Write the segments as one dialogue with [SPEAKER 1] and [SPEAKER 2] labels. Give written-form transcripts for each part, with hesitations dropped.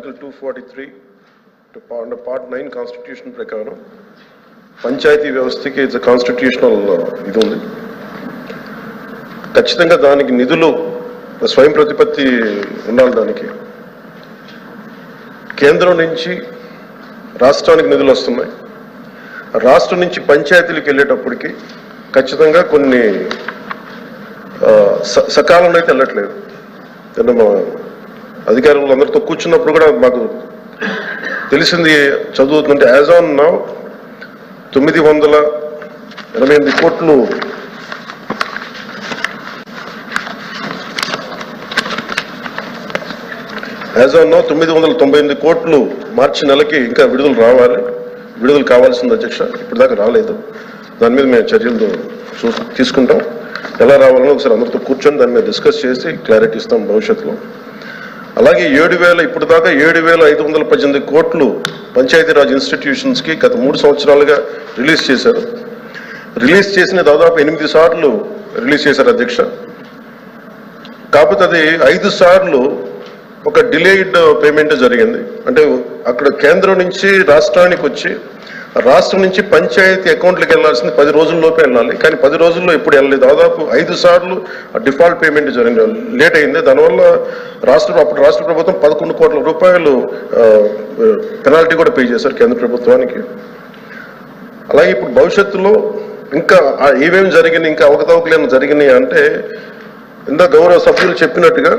[SPEAKER 1] Article 243 under Part 9 Constitution ప్రకారం పంచాయతీ వ్యవస్థకి it's constitutional ఇది ఉంది. ఖచ్చితంగా దానికి నిధులు స్వయం ప్రతిపత్తి ఉండాలి. దానికి కేంద్రం నుంచి రాష్ట్రానికి నిధులు వస్తున్నాయి. రాష్ట్రం నుంచి పంచాయతీలకు వెళ్ళేటప్పటికి ఖచ్చితంగా కొన్ని సకాలంలో అయితే వెళ్ళట్లేదు. మా అధికారులు అందరితో కూర్చున్నప్పుడు కూడా మాకు తెలిసింది చదువుతుంటే యాజ్ ఆన్ నౌ 988 కోట్లు యాజ్ ఆన్ నౌ 998 కోట్లు మార్చి నెలకి ఇంకా విడుదల కావాల్సింది అధ్యక్ష. ఇప్పటిదాకా రాలేదు. దాని మీద మేము చర్యలు తీసుకుంటాం. ఎలా రావాలని ఒకసారి అందరితో కూర్చొని దాని మీద డిస్కస్ చేసి క్లారిటీ ఇస్తాం భవిష్యత్తులో. అలాగే ఇప్పటిదాకా 7,518 కోట్లు పంచాయతీరాజ్ ఇన్స్టిట్యూషన్స్కి గత 3 సంవత్సరాలుగా రిలీజ్ చేశారు. రిలీజ్ చేసిన దాదాపు 8 సార్లు రిలీజ్ చేశారు అధ్యక్ష. కాకపోతే అది 5 సార్లు ఒక డిలేడ్ పేమెంట్ జరిగింది. అంటే అక్కడ కేంద్రం నుంచి రాష్ట్రానికి వచ్చి రాష్ట్రం నుంచి పంచాయతీ అకౌంట్లకు వెళ్లాల్సింది 10 రోజుల్లోపే వెళ్ళాలి. కానీ 10 రోజుల్లో ఎప్పుడు వెళ్ళలేదు. దాదాపు 5 సార్లు డిఫాల్ట్ పేమెంట్ జరిగింది, లేట్ అయింది. దానివల్ల అప్పుడు రాష్ట్ర ప్రభుత్వం 11 కోట్ల రూపాయలు పెనాల్టీ కూడా పే చేశారు కేంద్ర ప్రభుత్వానికి. అలాగే ఇప్పుడు భవిష్యత్తులో ఇంకా ఏమేమి జరిగినాయి, ఇంకా అవకతవకలేని జరిగినాయి అంటే ఇందా గౌరవ సభ్యులు చెప్పినట్టుగా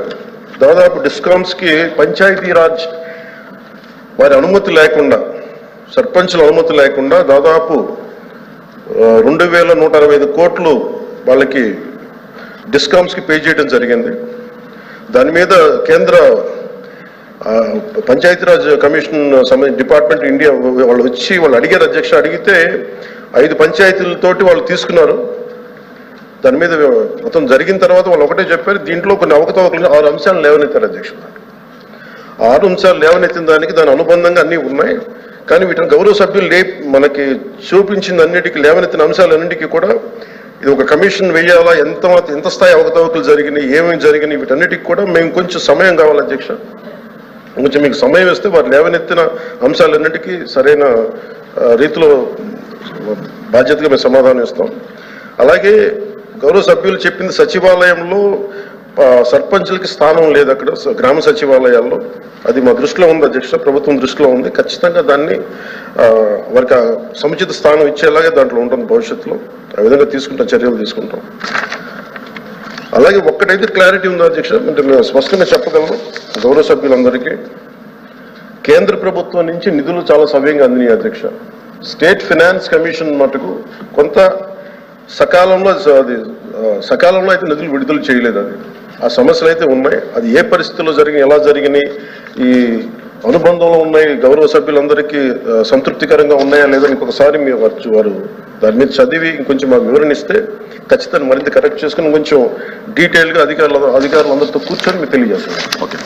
[SPEAKER 1] దాదాపు డిస్కామ్స్కి పంచాయతీరాజ్ వారి అనుమతి లేకుండా, సర్పంచుల అనుమతి లేకుండా దాదాపు 2,165 కోట్లు వాళ్ళకి డిస్కామ్స్కి పే చేయడం జరిగింది. దాని మీద కేంద్ర పంచాయతీరాజ్ కమిషన్ డిపార్ట్మెంట్ ఇండియా వాళ్ళు వచ్చి అడిగారు అధ్యక్ష. అడిగితే 5 పంచాయతీలతోటి వాళ్ళు తీసుకున్నారు. దాని మీద మొత్తం జరిగిన తర్వాత వాళ్ళు ఒకటే చెప్పారు, దీంట్లో కొన్ని అవకతవకలు 6 అంశాలు లేవనెత్తారు అధ్యక్ష. 6 అంశాలు లేవనెత్తిన దానికి దాని అనుబంధంగా అన్నీ ఉన్నాయి. కానీ వీటిని గౌరవ సభ్యులు మనకి చూపించిన అన్నిటికీ లేవనెత్తిన అంశాలన్నింటికీ కూడా ఇది ఒక కమిషన్ వేయాలా, ఎంత స్థాయి అవకతవకలు జరిగినాయి, ఏమేమి జరిగినాయి, వీటన్నిటికీ కూడా మేము కొంచెం సమయం కావాలి అధ్యక్ష. కొంచెం మీకు సమయం ఇస్తే వారు లేవనెత్తిన అంశాలన్నింటికీ సరైన రీతిలో బాధ్యతగా మేము సమాధానం ఇస్తాం. అలాగే గౌరవ సభ్యులు చెప్పింది సచివాలయంలో సర్పంచులకి స్థానం లేదు అక్కడ గ్రామ సచివాలయాల్లో. అది మా దృష్టిలో ఉంది అధ్యక్ష, ప్రభుత్వం దృష్టిలో ఉంది. ఖచ్చితంగా దాన్ని వారికి సముచిత స్థానం ఇచ్చేలాగే దాంట్లో ఉంటుంది భవిష్యత్తులో. ఆ విధంగా చర్యలు తీసుకుంటాం. అలాగే ఒక్కటైతే క్లారిటీ ఉంది అధ్యక్ష, అంటే మేము స్పష్టంగా చెప్పగలను గౌరవ సభ్యులందరికీ. కేంద్ర ప్రభుత్వం నుంచి నిధులు చాలా సవ్యంగా అందినాయి అధ్యక్ష. స్టేట్ ఫైనాన్స్ కమిషన్ మటుకు కొంత సకాలంలో అయితే నిధులు విడుదల చేయలేదు. అది ఆ సమస్యలు అయితే ఉన్నాయి. అది ఏ పరిస్థితుల్లో జరిగినాయి, ఎలా జరిగినాయి, ఈ అనుబంధంలో ఉన్నాయి, గౌరవ సభ్యులందరికీ సంతృప్తికరంగా ఉన్నాయా లేదని ఇంకొకసారి వారు దాని మీద చదివి ఇంకొంచెం మాకు వివరణ ఇస్తే ఖచ్చితంగా మరింత కరెక్ట్ చేసుకుని కొంచెం డీటెయిల్గా అధికారులందరితో కూర్చొని మీకు తెలియజేస్తాను. ఓకే.